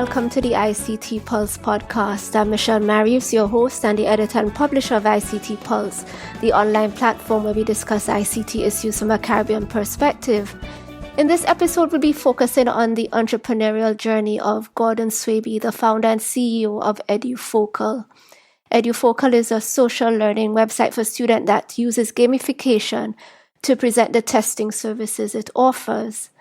welcome to the ICT Pulse podcast. I'm Michelle Marius, your host and the editor and publisher of ICT Pulse, the online platform where we discuss ICT issues from a Caribbean perspective. In this episode, we'll be focusing on the entrepreneurial journey of Gordon Swaby, the founder and CEO of EduFocal. EduFocal is a social learning website for students that uses gamification to present the testing services it offers.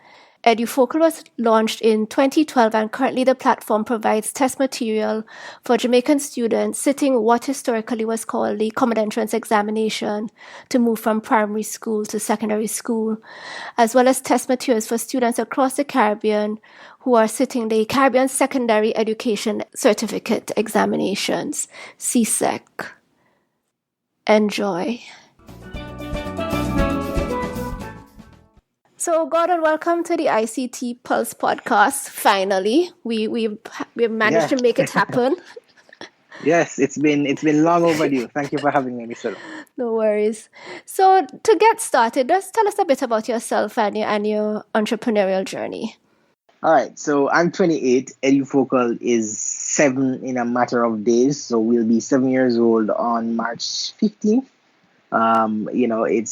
EduFocal was launched in 2012 and currently the platform provides test material for Jamaican students sitting what historically was called the Common Entrance Examination to move from primary school to secondary school, as well as test materials for students across the Caribbean who are sitting the Caribbean Secondary Education Certificate Examinations, CSEC. Enjoy. So, Gordon, welcome to the ICT Pulse podcast. Finally, we've managed to make it happen. Yes, it's been long overdue. Thank you for having me, Michelle. No worries. So, to get started, just tell us a bit about yourself and your entrepreneurial journey. All right, so I'm 28. EduFocal is 7 in a matter of days, so we'll be 7 years old on March 15th. It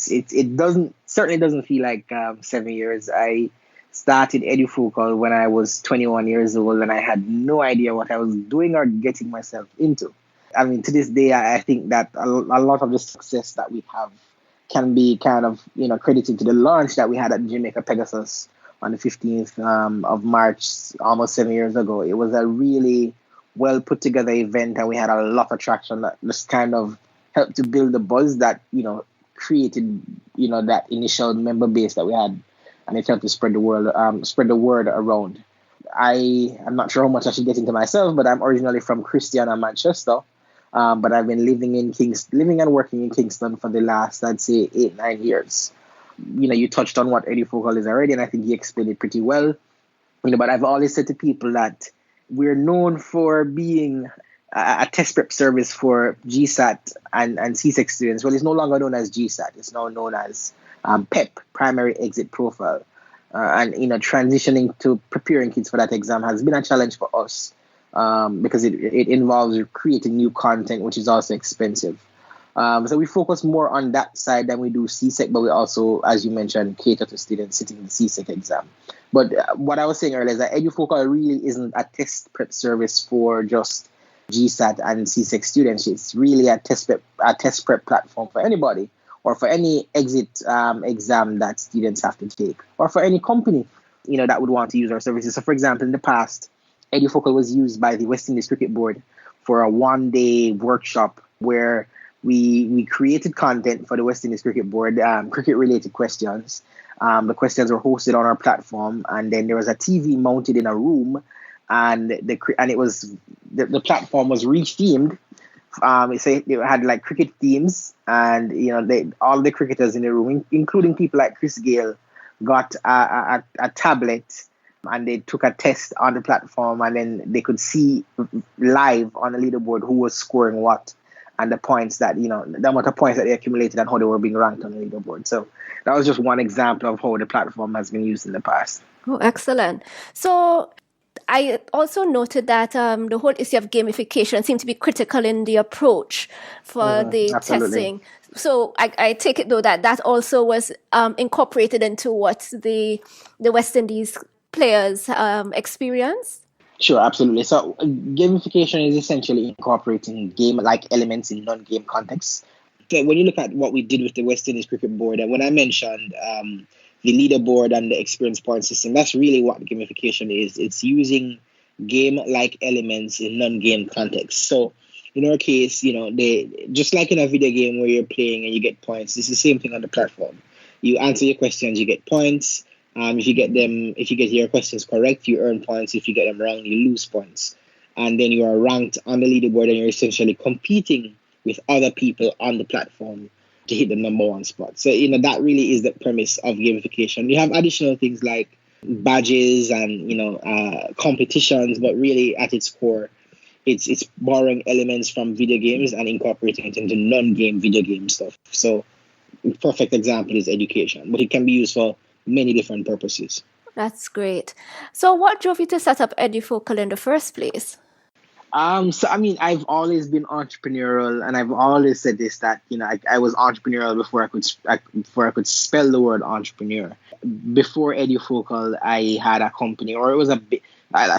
certainly doesn't feel like 7 years. I started EduFocal when I was 21 years old, and I had no idea what I was doing or getting myself into. I mean, to this day, I think that a lot of the success that we have can be kind of credited to the launch that we had at Jamaica Pegasus on the 15th of March, almost 7 years ago. It was a really well put together event, and we had a lot of traction that just kind of helped to build the buzz that created that initial member base that we had, and it helped to spread the word around. I am not sure how much I should get into myself, but I'm originally from Christiana, Manchester, but I've been living and working in Kingston for the last, I'd say, 8-9 years. You touched on what EduFocal is already, and I think you explained it pretty well. But I've always said to people that we're known for being a test prep service for GSAT and CSEC students. Well, it's no longer known as GSAT. It's now known as PEP, Primary Exit Profile. And transitioning to preparing kids for that exam has been a challenge for us because it involves creating new content, which is also expensive. So we focus more on that side than we do CSEC, but we also, as you mentioned, cater to students sitting the CSEC exam. But what I was saying earlier is that EduFocal really isn't a test prep service for just GSAT and CSEC students. It's really a test prep platform for anybody, or for any exit exam that students have to take, or for any company that would want to use our services. So, for example, in the past, EduFocal was used by the West Indies Cricket Board for a one-day workshop where we created content for the West Indies Cricket Board, cricket-related questions. The questions were hosted on our platform, and then there was a TV mounted in a room, and the platform was rethemed. It had like cricket themes, and all the cricketers in the room, including people like Chris Gale, got a tablet, and they took a test on the platform, and then they could see live on the leaderboard who was scoring what, and the points that the amount of points that they accumulated and how they were being ranked on the leaderboard. So that was just one example of how the platform has been used in the past. Oh, excellent. So I also noted that the whole issue of gamification seemed to be critical in the approach for the absolutely. testing. So I take it, though, that also was incorporated into what the West Indies players experienced? Sure, absolutely. So gamification is essentially incorporating game-like elements in non-game contexts. So when you look at what we did with the West Indies Cricket Board, and when I mentioned the leaderboard and the experience point system, that's really what gamification is. It's using game-like elements in non-game contexts. So in our case, they just like in a video game where you're playing and you get points, it's the same thing on the platform. You answer your questions, you get points. If you get your questions correct, you earn points. If you get them wrong, you lose points. And then you are ranked on the leaderboard, and you're essentially competing with other people on the platform to hit the number one spot. So, that really is the premise of gamification. You have additional things like badges and, competitions, but really at its core, it's borrowing elements from video games and incorporating it into non-game video game stuff. So, perfect example is education, but it can be used for many different purposes. That's great. So what drove you to set up EduFocal in the first place? So I mean, I've always been entrepreneurial, and I've always said this that I was entrepreneurial before I could spell the word entrepreneur. Before EduFocal, I had a company, or it was a bit.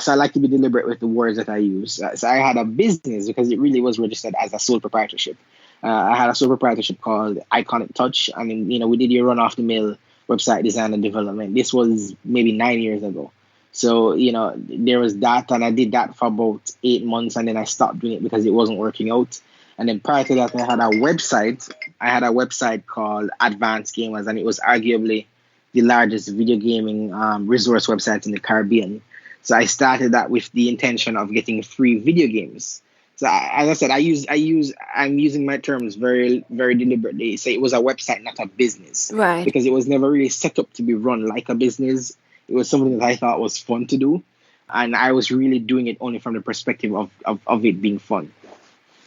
So I like to be deliberate with the words that I use. So I had a business because it really was registered as a sole proprietorship. I had a sole proprietorship called Iconic Touch. I mean, we did your run off the mill website design and development. This was maybe 9 years ago. So, there was that, and I did that for about 8 months, and then I stopped doing it because it wasn't working out. And then prior to that, I had a website. I had a website called Advanced Gamers, and it was arguably the largest video gaming resource website in the Caribbean. So I started that with the intention of getting free video games. So as I said, I'm using my terms very, very deliberately. So it was a website, not a business, Right. because it was never really set up to be run like a business. It was something that I thought was fun to do, and I was really doing it only from the perspective of it being fun.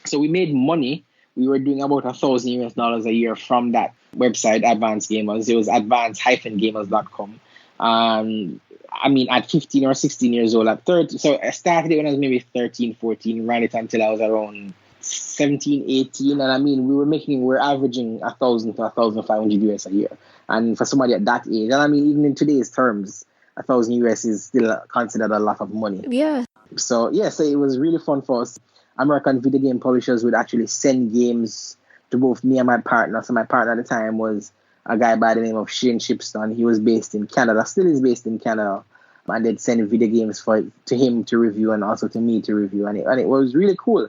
So we made money. We were doing about $1,000 a year from that website, Advanced Gamers. It was advanced-gamers.com. I mean, at 15 or 16 years old, at 30. So I started it when I was maybe 13, 14, ran it until I was around 17, 18. And I mean, we're averaging 1,000 to 1,500 US a year. And for somebody at that age, and I mean, even in today's terms, 1,000 US is still considered a lot of money. Yeah. So it was really fun for us. American video game publishers would actually send games to both me and my partner. So my partner at the time was a guy by the name of Shane Shipston. He was based in Canada, still is based in Canada. And they'd send video games to him to review and also to me to review. And it was really cool.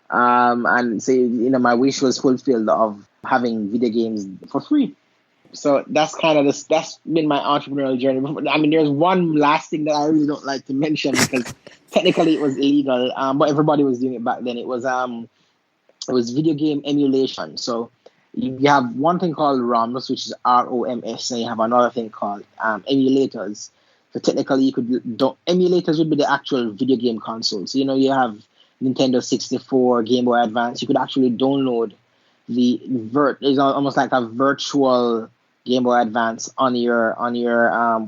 And so, my wish was fulfilled of having video games for free. So that's that's been my entrepreneurial journey. I mean, there's one last thing that I really don't like to mention because technically it was illegal, but everybody was doing it back then. It was video game emulation. So you have one thing called ROMs, which is ROMS, and you have another thing called emulators. So technically, emulators would be the actual video game console. So you have Nintendo 64, Game Boy Advance. You could actually download it's almost like a virtual Game Boy Advance on your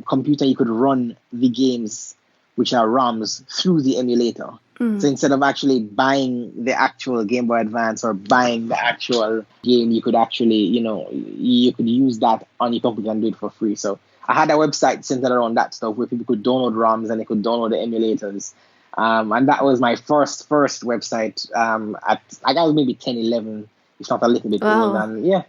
computer. You could run the games, which are ROMs, through the emulator. So instead of actually buying the actual Game Boy Advance or buying the actual game, you could actually, you could use that on your computer and do it for free. So I had a website centered around that stuff where people could download ROMs and they could download the emulators. And that was my first website. I got maybe 10, 11, if not a little bit old. And yeah,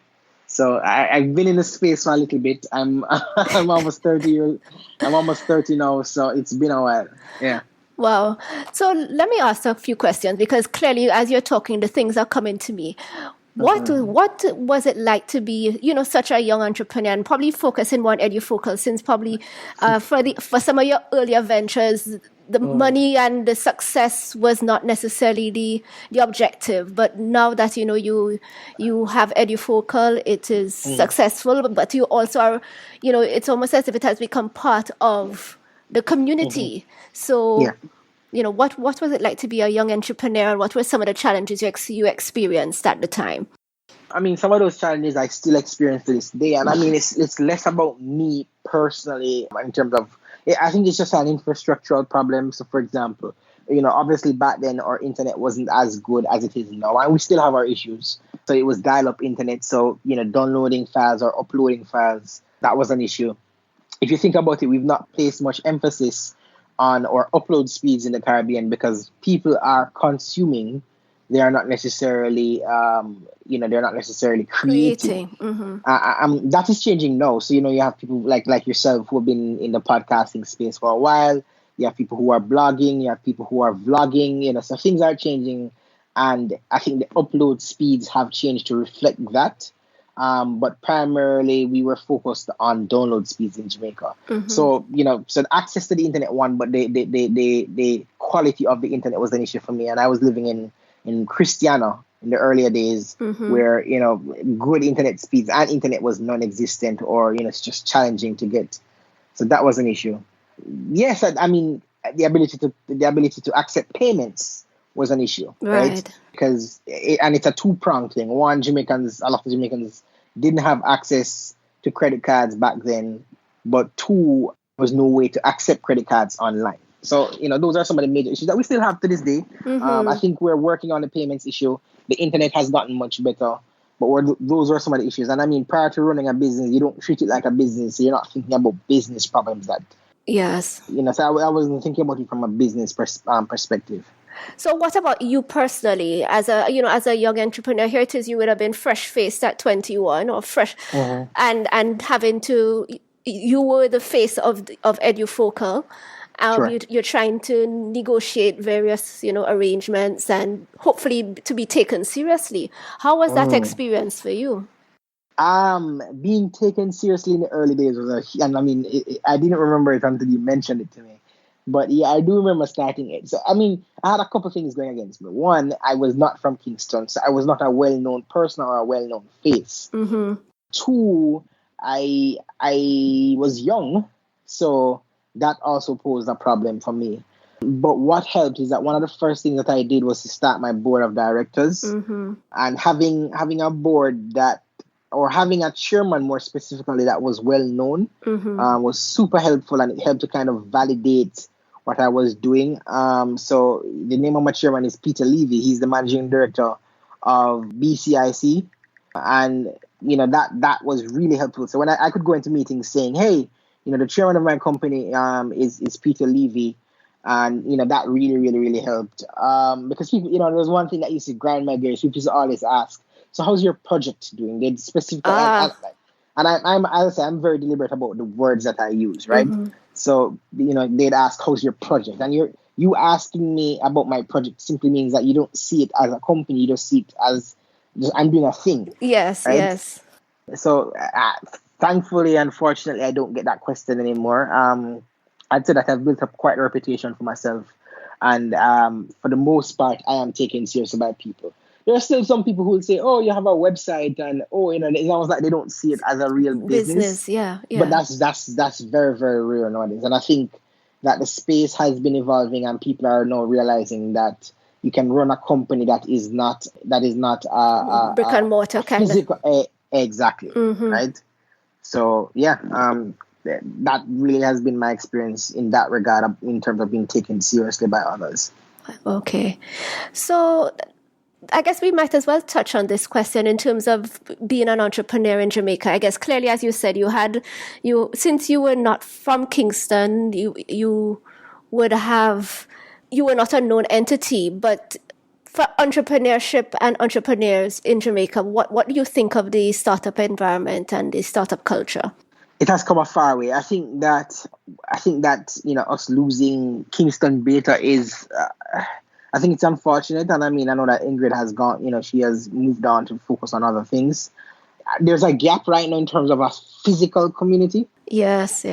so I've been in the space for a little bit. I'm almost 30 I'm almost 30 now, so it's been a while. Yeah. Wow. So let me ask a few questions because clearly, as you're talking, the things are coming to me. What was it like to be, such a young entrepreneur and probably focusing more on EduFocal since probably for some of your earlier ventures, the money and the success was not necessarily the objective. But now that, you have EduFocal, it is successful, but you also are, it's almost as if it has become part of the community. So, what was it like to be a young entrepreneur? What were some of the challenges you experienced at the time? I mean, some of those challenges I still experience to this day. And I mean, it's less about me personally in terms of, I think it's just an infrastructural problem. So, for example, obviously back then our internet wasn't as good as it is now. And we still have our issues. So it was dial-up internet. So, downloading files or uploading files, that was an issue. If you think about it, we've not placed much emphasis on our upload speeds in the Caribbean because people are consuming. They are not necessarily, creating. That is changing now. So, you have people like yourself who have been in the podcasting space for a while. You have people who are blogging. You have people who are vlogging. So things are changing. And I think the upload speeds have changed to reflect that. But primarily we were focused on download speeds in Jamaica. So, so the access to the internet but the quality of the internet was an issue for me. And I was living in Christiana in the earlier days where, good internet speeds and internet was non-existent or, it's just challenging to get. So that was an issue. Yes, I mean, the ability to accept payments was an issue, right? Because it's a two-pronged thing. One, a lot of Jamaicans didn't have access to credit cards back then, but two, was no way to accept credit cards online. So, those are some of the major issues that we still have to this day. I think we're working on the payments issue. The internet has gotten much better, but those are some of the issues. And I mean, prior to running a business, you don't treat it like a business. So you're not thinking about business problems that, Yes. so I wasn't thinking about it from a business perspective. So what about you personally, as a young entrepreneur? Here it is, you would have been fresh-faced at 21 or fresh, and having to, you were the face of EduFocal. Sure. You're trying to negotiate various, arrangements and hopefully to be taken seriously. How was that experience for you? Being taken seriously in the early days and I mean, I didn't remember it until you mentioned it to me. But yeah, I do remember starting it. So, I mean, I had a couple of things going against me. One, I was not from Kingston, so I was not a well-known person or a well-known face. Two, I was young, so that also posed a problem for me. But what helped is that one of the first things that I did was to start my board of directors. And having a board or having a chairman more specifically that was well-known was super helpful, and it helped to kind of validate what I was doing. So the name of my chairman is Peter Levy. He's the managing director of BCIC. And, that was really helpful. So when I could go into meetings saying, hey, the chairman of my company is Peter Levy. And, that really, really, really helped. Because people, there was one thing that used to grind my gears. People used to always ask, so how's your project doing? They'd specifically, and I'm very deliberate about the words that I use, right? So, they'd ask, how's your project? And you asking me about my project simply means that you don't see it as a company. You just see it as I'm doing a thing. Yes, right? Yes. So, thankfully, unfortunately, I don't get that question anymore. I'd say that I've built up quite a reputation for myself. And for the most part, I am taken seriously by people. There are still some people who will say, oh, you have a website, and it's almost like they don't see it as a real business. Yeah. But that's very, very rare nowadays. And I think that the space has been evolving, and people are now realizing that you can run a company that is not brick and mortar kind physical, of exactly, right? So yeah, that really has been my experience in that regard, in terms of being taken seriously by others. Okay, so I guess we might as well touch on this question in terms of being an entrepreneur in Jamaica. I guess clearly, as you said, since you were not from Kingston, you were not a known entity. But for entrepreneurship and entrepreneurs in Jamaica, what do you think of the startup environment and the startup culture? It has come a far way. I think that us losing Kingston Beta is. I think it's unfortunate, and I mean, I know that Ingrid has gone, she has moved on to focus on other things. There's a gap right now in terms of a physical community. Yes.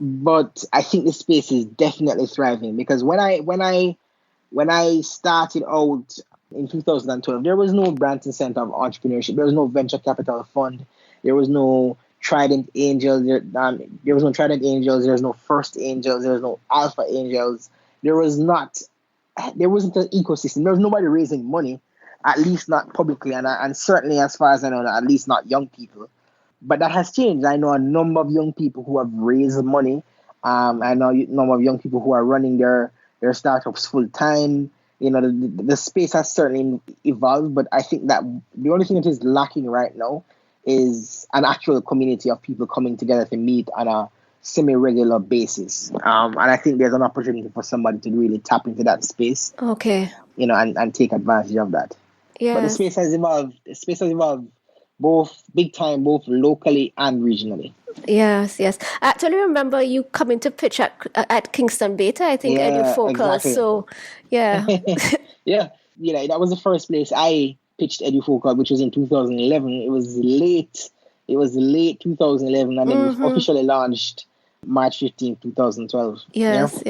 But I think the space is definitely thriving, because when I started out in 2012, there was no Branton Center of Entrepreneurship. There was no venture capital fund. There was no Trident Angels. There was no Trident Angels. There was no First Angels. There was no Alpha Angels. There wasn't an ecosystem. There was nobody raising money, at least not publicly, and certainly, as far as I know, at least not young people. But that has changed. I know a number of young people who have raised money. I know a number of young people who are running their startups full time. The space has certainly evolved, but I think that the only thing that is lacking right now is an actual community of people coming together to meet on a semi-regular basis. And I think there's an opportunity for somebody to really tap into that space. Okay. And take advantage of that. Yes. But the space has evolved. Both big time, both locally and regionally. Yes. I actually remember you coming to pitch at Kingston Beta, I think, EduFocal. Exactly. So, yeah. Yeah. That was the first place I pitched EduFocal, which was in 2011. It was late 2011, and it was officially launched March 15, 2012. Yes.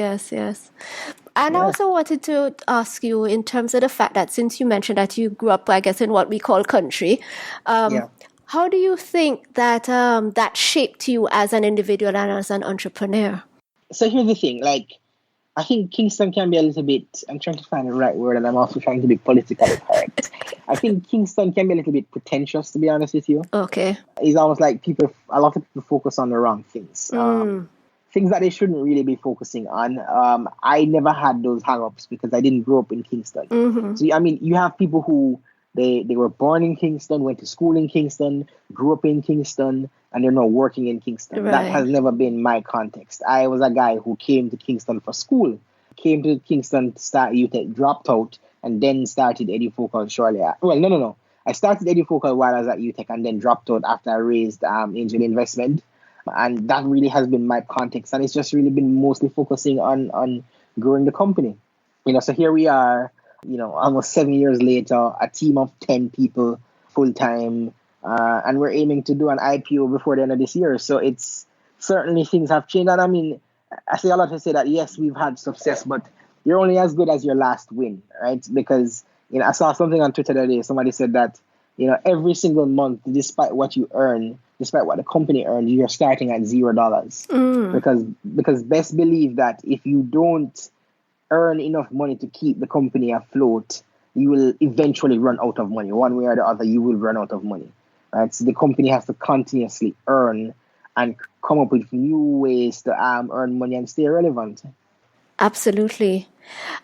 And I also wanted to ask you, in terms of the fact that since you mentioned that you grew up, I guess, in what we call country, how do you think that that shaped you as an individual and as an entrepreneur? So here's the thing, I think Kingston can be a little bit, I'm trying to find the right word, and I'm also trying to be politically correct. I think Kingston can be a little bit pretentious, to be honest with you. Okay. It's almost like a lot of people focus on the wrong things. things that they shouldn't really be focusing on. I never had those hang-ups because I didn't grow up in Kingston. So, I mean, you have people who they were born in Kingston, went to school in Kingston, grew up in Kingston, and they're now working in Kingston. Right. That has never been my context. I was a guy who came to Kingston for school, came to Kingston to start UTech, dropped out, and then started EduFocal shortly. Well, no. I started EduFocal while I was at UTech and then dropped out after I raised angel investment. And that really has been my context. And it's just really been mostly focusing on growing the company. So here we are, almost 7 years later, a team of 10 people full-time. And we're aiming to do an IPO before the end of this year. So it's certainly things have changed. And I mean, I say a lot to say that, yes, we've had success, but you're only as good as your last win, right? Because, I saw something on Twitter today. Somebody said that, every single month, despite what you earn, despite what the company earns, you're starting at $0. Because best believe that if you don't earn enough money to keep the company afloat, you will eventually run out of money. One way or the other, you will run out of money, right? So the company has to continuously earn and come up with new ways to earn money and stay relevant. Absolutely.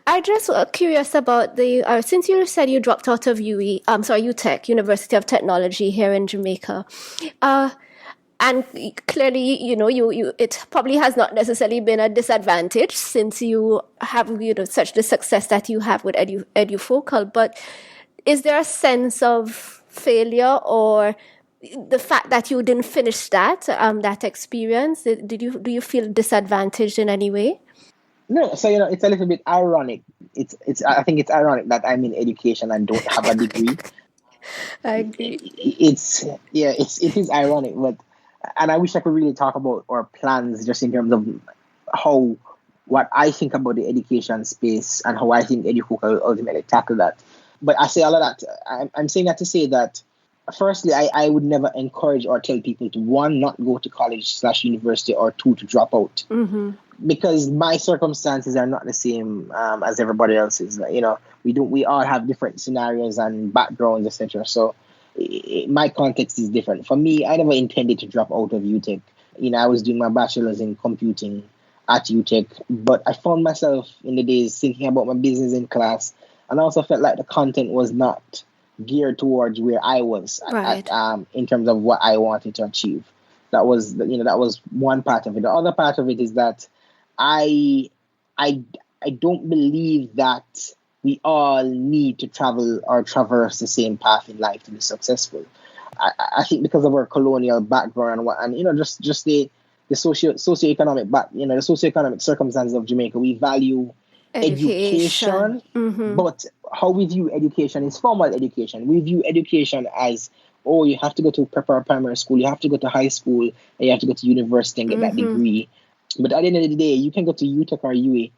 I just curious about since you said you dropped out of UTech, University of Technology here in Jamaica, and clearly, it probably has not necessarily been a disadvantage since you have, such the success that you have with EduFocal. But is there a sense of failure or the fact that you didn't finish that experience? Do you feel disadvantaged in any way? No, so it's a little bit ironic. I think it's ironic that I'm in education and don't have a degree. I agree. It is ironic, and I wish I could really talk about our plans just in terms of what I think about the education space and how I think EduFocal will ultimately tackle that. But I say all of that. I'm saying that to say that, firstly, I would never encourage or tell people to, one, not go to college/university, or two, to drop out. Mm-hmm. Because my circumstances are not the same as everybody else's. We all have different scenarios and backgrounds, etc. So my context is different. For me, I never intended to drop out of UTech. I was doing my bachelor's in computing at UTech, but I found myself in the days thinking about my business in class, and I also felt like the content was not geared towards where I was right. In terms of what I wanted to achieve. That was one part of it. The other part of it is that I don't believe that we all need to travel or traverse the same path in life to be successful. I think because of our colonial background and just the socioeconomic the socioeconomic circumstances of Jamaica, we value education. Mm-hmm. But how we view education is formal education. We view education as, you have to go to primary school, you have to go to high school, and you have to go to university and get that degree. But at the end of the day, you can go to UTech or UA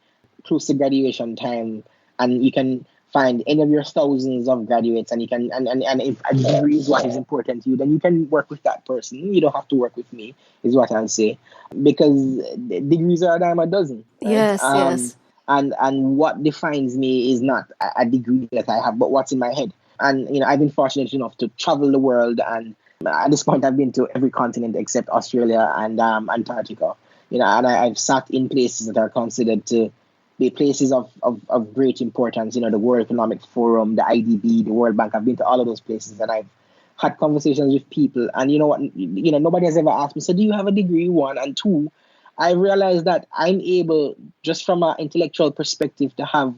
close to graduation time, and you can find any of your thousands of graduates, and you can and if a degree is what is important to you, then you can work with that person. You don't have to work with me, is what I'll say, because degrees are a dime a dozen. Right? Yes. And what defines me is not a degree that I have, but what's in my head. And I've been fortunate enough to travel the world, and at this point, I've been to every continent except Australia and Antarctica. And I've sat in places that are considered to be places of great importance. The World Economic Forum, the IDB, the World Bank. I've been to all of those places, and I've had conversations with people. And you know what? Nobody has ever asked me, so do you have a degree? One, and two, I realized that I'm able, just from an intellectual perspective, to have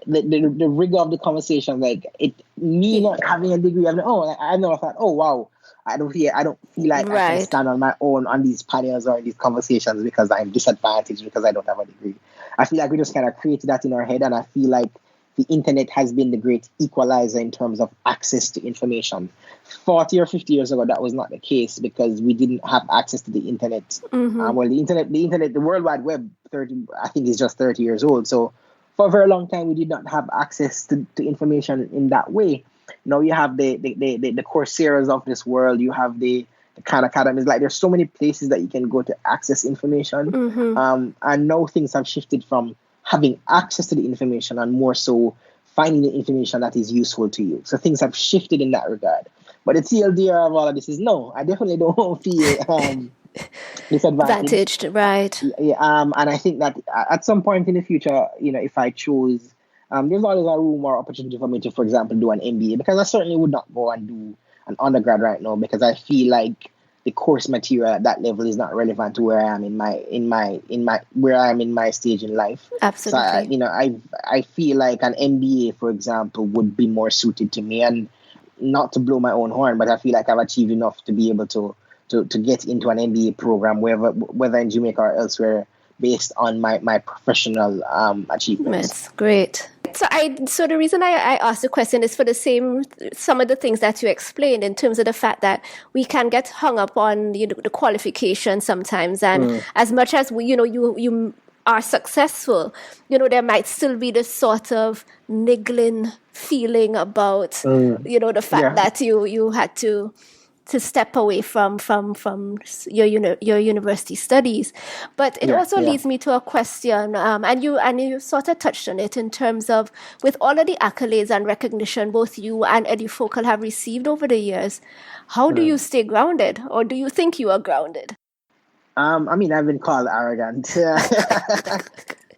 the rigor of the conversation. Not having a degree, I never thought, oh wow, I don't feel like I can stand on my own on these panels or in these conversations because I'm disadvantaged because I don't have a degree. I feel like we just kind of created that in our head, and I feel like the internet has been the great equalizer in terms of access to information. 40 or 50 years ago, that was not the case because we didn't have access to the internet. Mm-hmm. The World Wide Web, I think is just 30 years old. So for a very long time, we did not have access to information in that way. You have the Coursera's of this world. You have the Khan Academies. There's so many places that you can go to access information. Mm-hmm. And now things have shifted from having access to the information and more so finding the information that is useful to you. So things have shifted in that regard. But the TLDR of all of this is no, I definitely don't feel disadvantaged. Advantaged, right? Yeah, and I think that at some point in the future, if I chose, there's always a room or opportunity for me to, for example, do an MBA, because I certainly would not go and do an undergrad right now, because I feel like the course material at that level is not relevant to where I am where I am in my stage in life. So Absolutely. I feel like an MBA, for example, would be more suited to me. And not to blow my own horn, but I feel like I've achieved enough to be able to get into an MBA program, whether in Jamaica or elsewhere, based on my professional achievements. That's great. So the reason I asked the question is for some of the things that you explained, in terms of the fact that we can get hung up on the qualification sometimes, and as much as you are successful, there might still be this sort of niggling feeling about the fact that you had to step away from your university studies. But it also leads me to a question, and you sort of touched on it, in terms of, with all of the accolades and recognition both you and EduFocal have received over the years, how do you stay grounded, or do you think you are grounded? I've been called arrogant.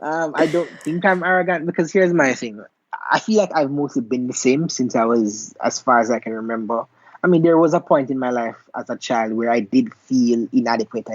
I don't think I'm arrogant, because here's my thing. I feel like I've mostly been the same since I was, as far as I can remember. There was a point in my life as a child where I did feel inadequate.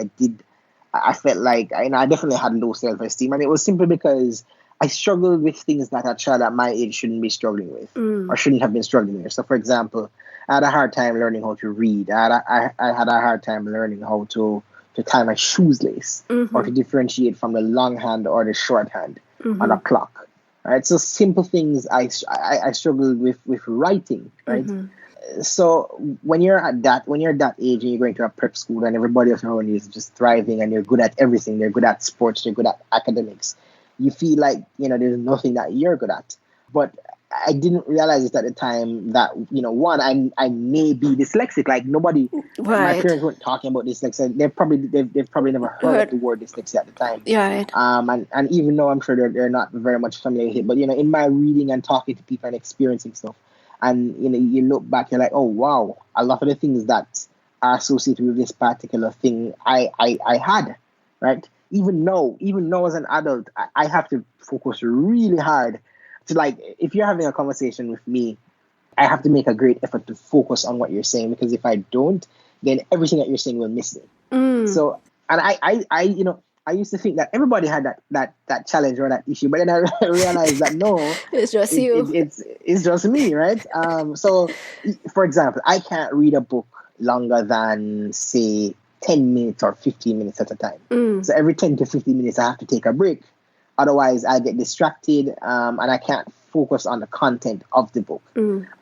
I felt like, I definitely had low self-esteem. And it was simply because I struggled with things that a child at my age shouldn't be struggling with, or shouldn't have been struggling with. So, for example, I had a hard time learning how to read. I had a hard time learning how to tie my shoes lace, or to differentiate from the long hand or the short hand on a clock. Right? So simple things I struggled with writing, right? So when you're that age and you're going to a prep school and everybody else around you is just thriving and you're good at everything, they're good at sports, they're good at academics, you feel like, there's nothing that you're good at. But I didn't realize it at the time that, one, I may be dyslexic. Like, nobody, my parents weren't talking about dyslexia. They've probably never heard of the word dyslexia at the time. Right. And even though I'm sure they're not very much familiar with it, but in my reading and talking to people and experiencing stuff, and you look back, you're like, oh wow, a lot of the things that are associated with this particular thing, I had, right? Even now as an adult, I have to focus really hard to, like, if you're having a conversation with me, I have to make a great effort to focus on what you're saying, because if I don't, then everything that you're saying will miss me. So, and I used to think that everybody had that challenge or that issue, but then I realized that no, it's just you. It's just me, right? So, for example, I can't read a book longer than, say, 10 minutes or 15 minutes at a time. So every 10 to 15 minutes, I have to take a break. Otherwise, I get distracted, and I can't focus on the content of the book.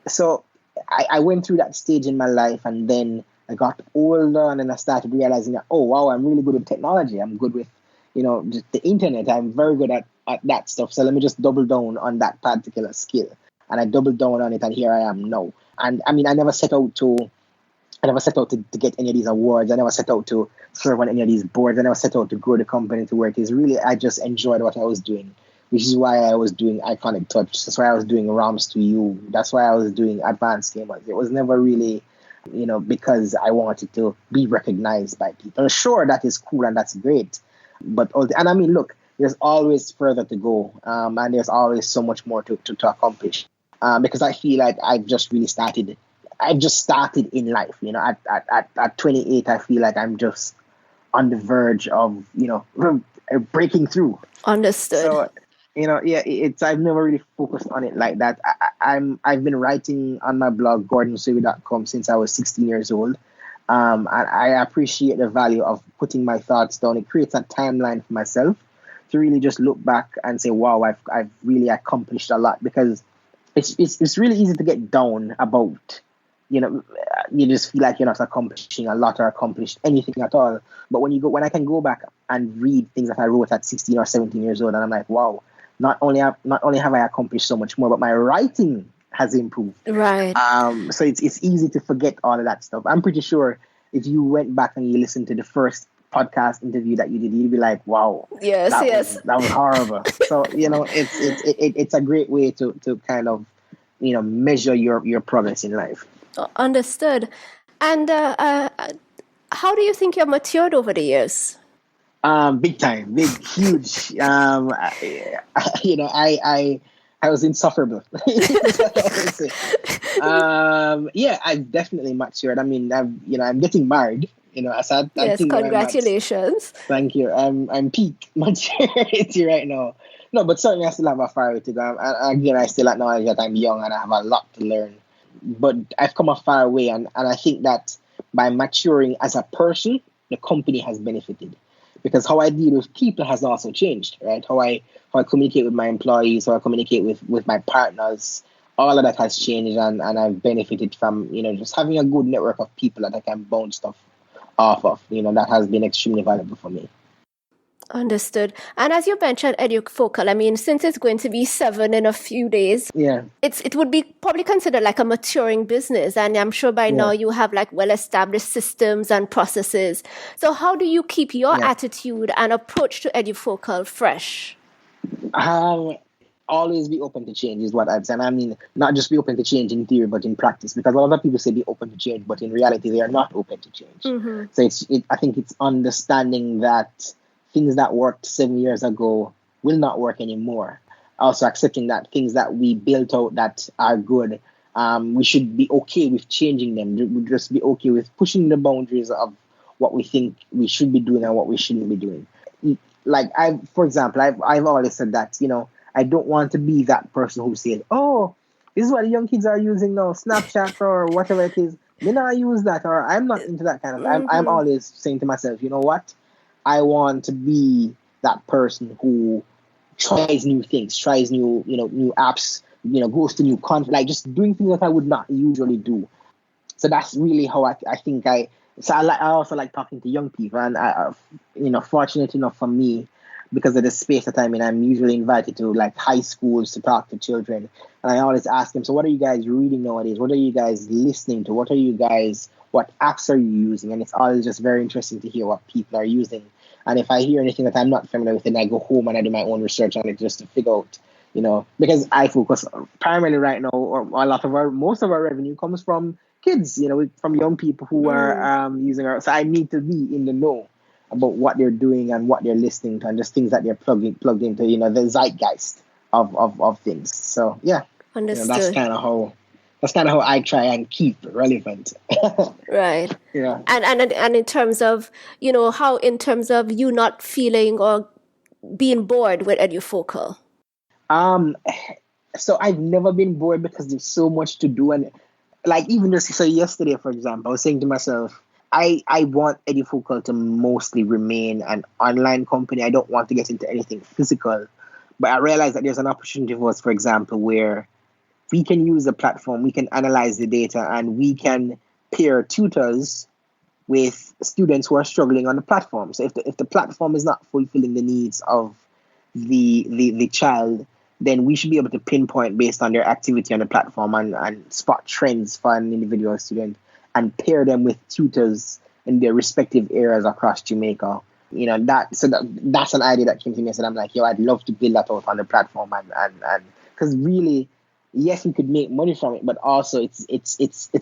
So I went through that stage in my life, and then I got older, and then I started realizing that, oh, wow, I'm really good with technology. I'm good with, just the internet. I'm very good at that stuff. So let me just double down on that particular skill. And I doubled down on it, and here I am now. And I never set out to get any of these awards. I never set out to serve on any of these boards. I never set out to grow the company to where it is. Really, I just enjoyed what I was doing, which is why I was doing Iconic Touch. That's why I was doing Rams to You. That's why I was doing Advanced Gamers. It was never really, because I wanted to be recognized by people. Sure, that is cool and that's great. But, look, there's always further to go. And there's always so much more to accomplish. Because I feel like I've just started in life. At 28, I feel like I'm just on the verge of, breaking through. Understood. So, I've never really focused on it like that. I've been writing on my blog, GordonSwaby.com, since I was 16 years old. And I appreciate the value of putting my thoughts down. It creates a timeline for myself to really just look back and say, wow, I've really accomplished a lot, because it's really easy to get down about, you just feel like you're not accomplishing a lot or accomplished anything at all. But when I can go back and read things that I wrote at 16 or 17 years old, and I'm like, wow, not only have I accomplished so much more, but my writing has improved. Right. So it's easy to forget all of that stuff. I'm pretty sure if you went back and you listened to the first podcast interview that you did, you'd be like, wow, that was horrible. So, it's a great way to kind of, measure your progress in life. Understood. And How do you think you've matured over the years? Big time, huge. I was insufferable. That's what I would say. Yeah, I've definitely matured. I mean, I'm getting married. So I'm Yes, thinking I'm at. congratulations. Thank you. I'm peak maturity right now. No, but certainly I still have a far way to go. And again, I still acknowledge that I'm young and I have a lot to learn. But I've come a far way, and I think that by maturing as a person, the company has benefited. Because how I deal with people has also changed, right? How I communicate with my employees, how I communicate with my partners, all of that has changed, and I've benefited from, just having a good network of people that I can bounce stuff off of. That has been extremely valuable for me. Understood. And as you mentioned, EduFocal, I mean, since it's going to be 7 in a few days, Yeah. it would be probably considered like a maturing business. And I'm sure by now you have like well-established systems and processes. So how do you keep your attitude and approach to EduFocal fresh? Always be open to change is what I'd say. And I mean, not just be open to change in theory, but in practice. Because a lot of people say be open to change, but in reality, they are not open to change. Mm-hmm. So I think it's understanding that things that worked 7 years ago will not work anymore. Also accepting that things that we built out that are good, we should be okay with changing them. We just be okay with pushing the boundaries of what we think we should be doing and what we shouldn't be doing. Like for example, I've always said that, I don't want to be that person who says, oh, this is what the young kids are using now, Snapchat or whatever it is. Then I use that, or I'm not into that kind of. Mm-hmm. I'm always saying to myself, you know what? I want to be that person who tries new things, tries new apps, goes to new content, like just doing things that I would not usually do. So that's really how I think I also like talking to young people, and fortunate enough for me, because of the space that I'm in, I'm usually invited to like high schools to talk to children, and I always ask them, so what are you guys reading nowadays? What are you guys listening to? What apps are you using? And it's always just very interesting to hear what people are using. And if I hear anything that I'm not familiar with, then I go home and I do my own research on it just to figure out, because I focus primarily right now, or most of our revenue comes from kids, from young people who are using our. So I need to be in the know about what they're doing and what they're listening to, and just things that they're plugged into, the zeitgeist of things. So yeah, understood. That's kind of how I try and keep relevant. Right. Yeah. And in terms of, how in terms of you not feeling or being bored with EduFocal? So I've never been bored because there's so much to do. And like even just so yesterday, for example, I was saying to myself, I want EduFocal to mostly remain an online company. I don't want to get into anything physical. But I realized that there's an opportunity for us, for example, where we can use the platform, we can analyze the data, and we can pair tutors with students who are struggling on the platform. So if the platform is not fulfilling the needs of the child, then we should be able to pinpoint based on their activity on the platform and spot trends for an individual student and pair them with tutors in their respective areas across Jamaica. That's an idea that came to me. I said, I'm like, I'd love to build that out on the platform, and because really, yes, we could make money from it, but also it's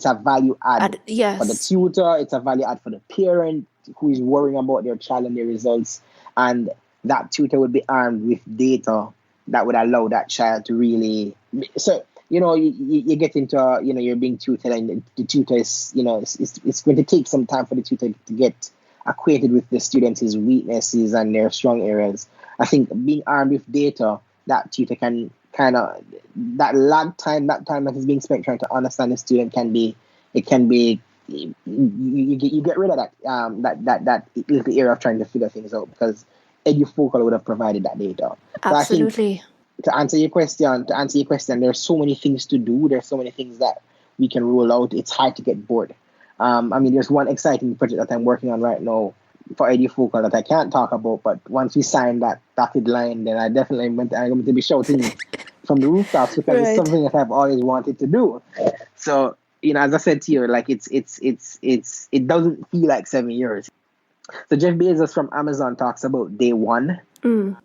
a value add for the tutor. It's a value add for the parent who is worrying about their child and their results, and that tutor would be armed with data that would allow that child to really. So you get into you're being tutored, and the tutor is it's going to take some time for the tutor to get acquainted with the students' weaknesses and their strong areas. I think being armed with data, that tutor can kind of that time that is being spent trying to understand the student you get rid of that little area of trying to figure things out, because EduFocal would have provided that data. Absolutely. So to answer your question, there's so many things to do. There's so many things that we can roll out. It's hard to get bored. There's one exciting project that I'm working on right now for EduFocal that I can't talk about, but once we sign that dotted line, then I'm going to be shouting from the rooftops, because it's something that I've always wanted to do. So, as I said to you, like it doesn't feel like 7 years. So Jeff Bezos from Amazon talks about day one. I'm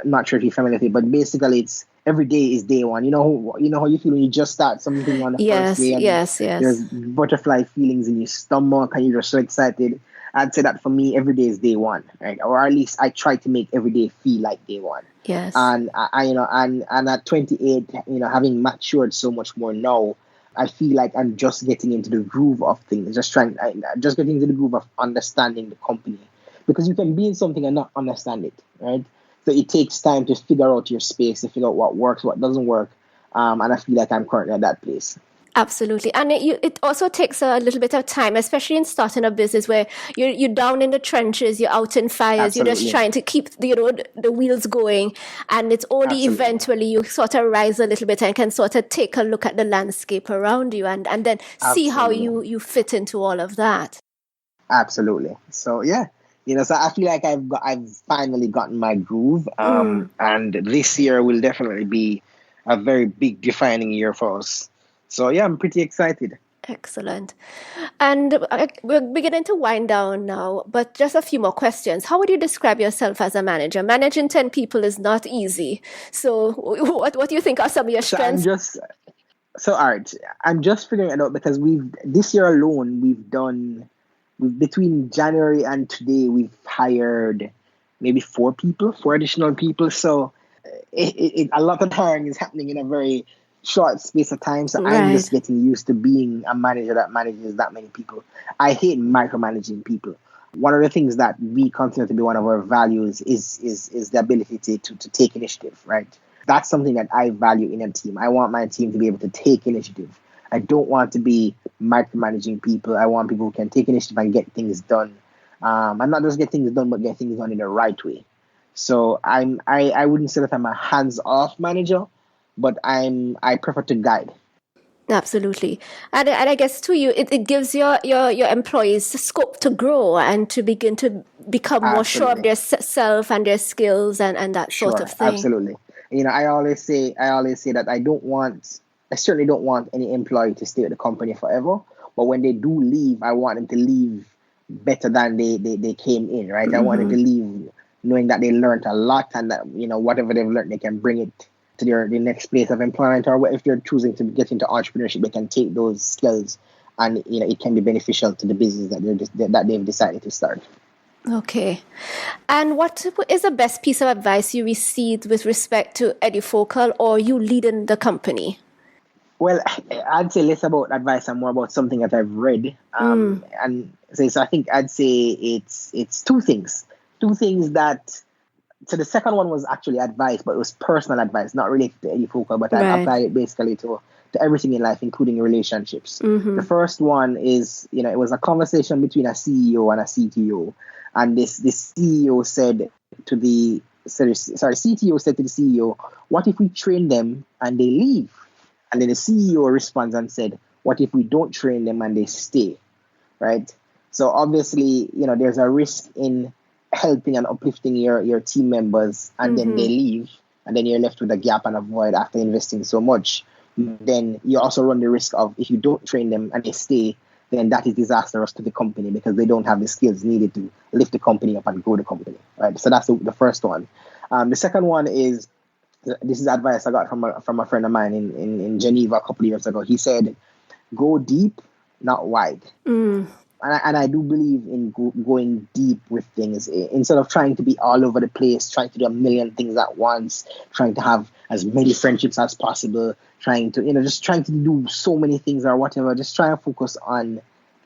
not sure if you're familiar with it, but basically it's every day is day one. You know how you feel when you just start something on the first Yes, day, and yes, there's yes, butterfly feelings in your stomach and you're just so excited. I'd say that for me, every day is day one, right? Or at least I try to make every day feel like day one. yes. And and at 28, having matured so much more now, I feel like I'm just getting into the groove of things, just getting into the groove of understanding the company, because you can be in something and not understand it, right? So it takes time to figure out your space, to figure out what works, what doesn't work, and I feel like I'm currently at that place. Absolutely. And it also takes a little bit of time, especially in starting a business where you're down in the trenches, you're out in fires, you're just Absolutely, trying to keep the wheels going. And it's only absolutely, eventually you sort of rise a little bit and can sort of take a look at the landscape around you and then see how absolutely. you fit into all of that. Absolutely. So yeah, so I feel like I've finally gotten my groove. Mm. And this year will definitely be a very big defining year for us. So yeah, I'm pretty excited. Excellent. And we're beginning to wind down now, but just a few more questions. How would you describe yourself as a manager? Managing 10 people is not easy. So what do you think are some of your So I'm strengths? just so Art, I'm just figuring it out because we've this year alone we've between January and today we've hired maybe four additional people. So a lot of hiring is happening in a very short space of time. So I'm just Right. getting used to being a manager that manages that many people. I hate micromanaging people. One of the things that we consider to be one of our values is the ability to take initiative, right? That's something that I value in a team. I want my team to be able to take initiative. I don't want to be micromanaging people. I want people who can take initiative and get things done. And not just get things done, but get things done in the right way. So I wouldn't say that I'm a hands-off manager, but I prefer to guide. Absolutely. And I guess too, it gives your employees the scope to grow and to begin to become more sure of Absolutely. their self and their skills and that sort of Sure, thing. absolutely. I always say that I certainly don't want any employee to stay at the company forever. But when they do leave, I want them to leave better than they came in, right? I want them to leave knowing that they learned a lot and that, whatever they've learned, they can bring it to the next place of employment, or if they're choosing to get into entrepreneurship, they can take those skills and, it can be beneficial to the business that they've decided to start. Okay. And what is the best piece of advice you received with respect to EduFocal or you leading the company? Well, I'd say less about advice and more about something that I've read. And so I think I'd say it's two things. Two things that. So the second one was actually advice, but it was personal advice, not related to EduFocal, but I've Right. applied it basically to everything in life, including relationships. The first one is, it was a conversation between a CEO and a CTO, and this CEO said to the sorry CTO said to the CEO, "What if we train them and they leave?" And then the CEO responds and said, "What if we don't train them and they stay?" Right? So obviously, there's a risk in helping and uplifting your team members and then they leave and then you're left with a gap and a void after investing so much. Then you also run the risk of, if you don't train them and they stay, then that is disastrous to the company because they don't have the skills needed to lift the company up and grow the company, right? So that's the first one. The second one is, this is advice I got from a friend of mine in Geneva a couple of years ago. He said, "Go deep, not wide." And I do believe in going deep with things, instead of trying to be all over the place, trying to do a million things at once, trying to have as many friendships as possible, trying to, just trying to do so many things or whatever. Just try and focus on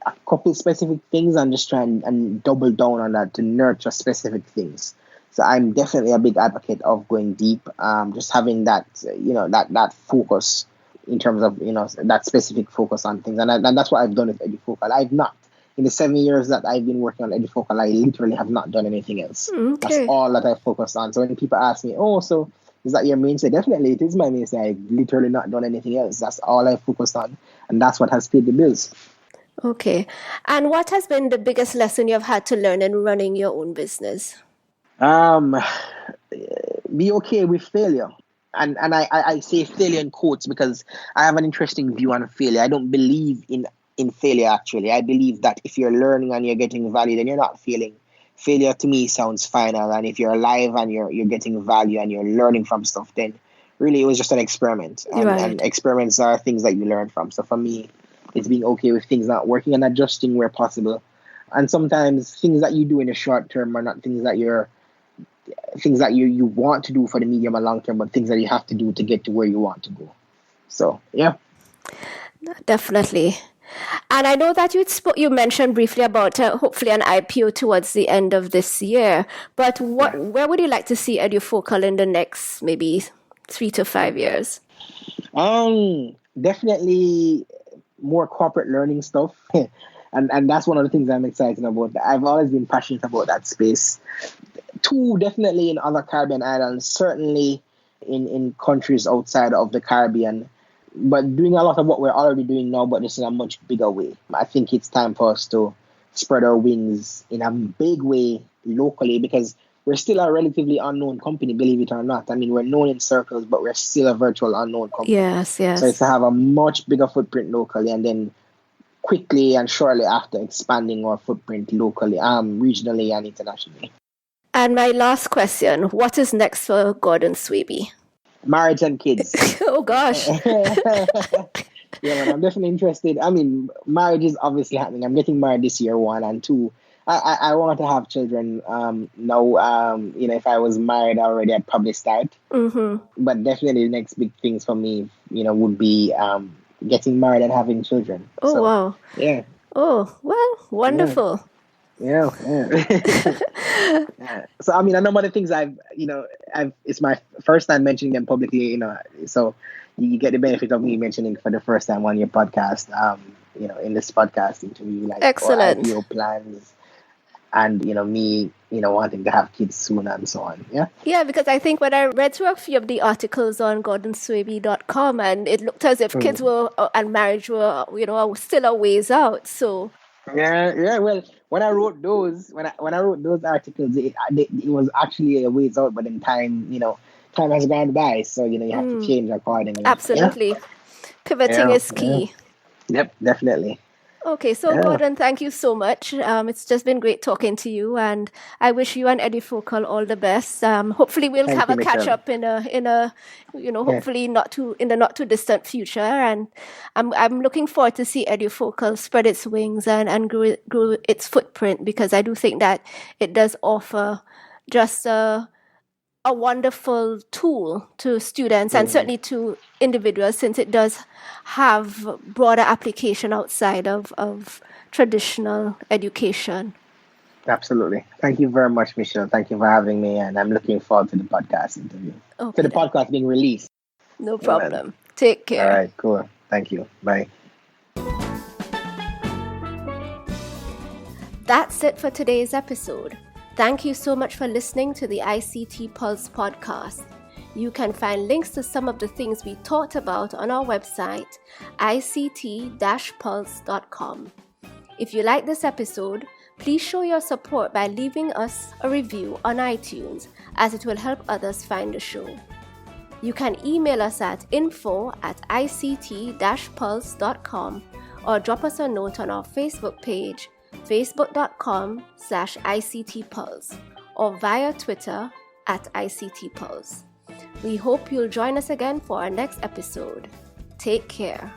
a couple specific things and just try and double down on that to nurture specific things. So I'm definitely a big advocate of going deep, just having that, that focus in terms of, that specific focus on things. And that's what I've done with EduFocal. I've not, in the 7 years that I've been working on EduFocal, I literally have not done anything else. That's Okay. all that I focused on. So when people ask me, "Oh, so is that your mainstay?" Definitely, it is my mainstay. I've literally not done anything else. That's all I focused on. And that's what has paid the bills. Okay. And what has been the biggest lesson you've had to learn in running your own business? Um, be okay with failure. And I say failure in quotes because I have an interesting view on failure. I don't believe in failure, actually. I believe that if you're learning and you're getting value, then you're not failing. Failure to me sounds final. And if you're alive and you're getting value and you're learning from stuff, then really it was just an experiment. And, Right. and experiments are things that you learn from. So for me, it's being okay with things not working and adjusting where possible. And sometimes things that you do in the short term are not things that you want to do for the medium and long term, but things that you have to do to get to where you want to go. So yeah. Definitely. And I know that you mentioned briefly about hopefully an IPO towards the end of this year. But where would you like to see EduFocal in the next maybe 3 to 5 years? Definitely more corporate learning stuff. And that's one of the things I'm excited about. I've always been passionate about that space. 2, definitely in other Caribbean islands, certainly in countries outside of the Caribbean, but doing a lot of what we're already doing now, but just in a much bigger way. I think it's time for us to spread our wings in a big way locally, because we're still a relatively unknown company, believe it or not. I mean, we're known in circles, but we're still a virtual unknown company. Yes. So it's to have a much bigger footprint locally, and then quickly and shortly after expanding our footprint locally, regionally and internationally. And my last question, what is next for Gordon Swaby? Marriage and kids. Oh, gosh. Yeah, man, I'm definitely interested. I mean, marriage is obviously happening. I'm getting married this year, 1, and 2. I want to have children. Now, if I was married already, I'd probably start. Mm-hmm. But definitely the next big things for me, would be getting married and having children. Oh, so, wow. Yeah. Oh, well, wonderful. Yeah. So, I mean, a number of the things it's my first time mentioning them publicly, so you get the benefit of me mentioning for the first time on your podcast, in this podcast interview, like Excellent. IPO plans and, me, wanting to have kids soon and so on. Yeah. Yeah, because I think when I read through a few of the articles on GordonSwaby.com, and it looked as if kids were and marriage were, still a ways out. So yeah. Well, when I wrote those articles, it was actually a ways out, but in time, time has gone by, so you have to change accordingly. Absolutely, pivoting is key. Yep, definitely. Okay, so Gordon, thank you so much. It's just been great talking to you, and I wish you and EduFocal all the best. Hopefully, we'll have a catch up in a hopefully in the not too distant future. And I'm looking forward to see EduFocal spread its wings and grow its footprint, because I do think that it does offer just a wonderful tool to students and certainly to individuals, since it does have broader application outside of traditional education. Absolutely. Thank you very much, Michelle. Thank you for having me, and I'm looking forward to the podcast interview. Okay, to the podcast being released. No problem. Take care. All right, cool. Thank you. Bye. That's it for today's episode. Thank you so much for listening to the ICT Pulse podcast. You can find links to some of the things we talked about on our website, ict-pulse.com. If you like this episode, please show your support by leaving us a review on iTunes, as it will help others find the show. You can email us at info@ict-pulse.com or drop us a note on our Facebook page, facebook.com/ICTPulse, or via Twitter @ICTPulse. We hope you'll join us again for our next episode. Take care.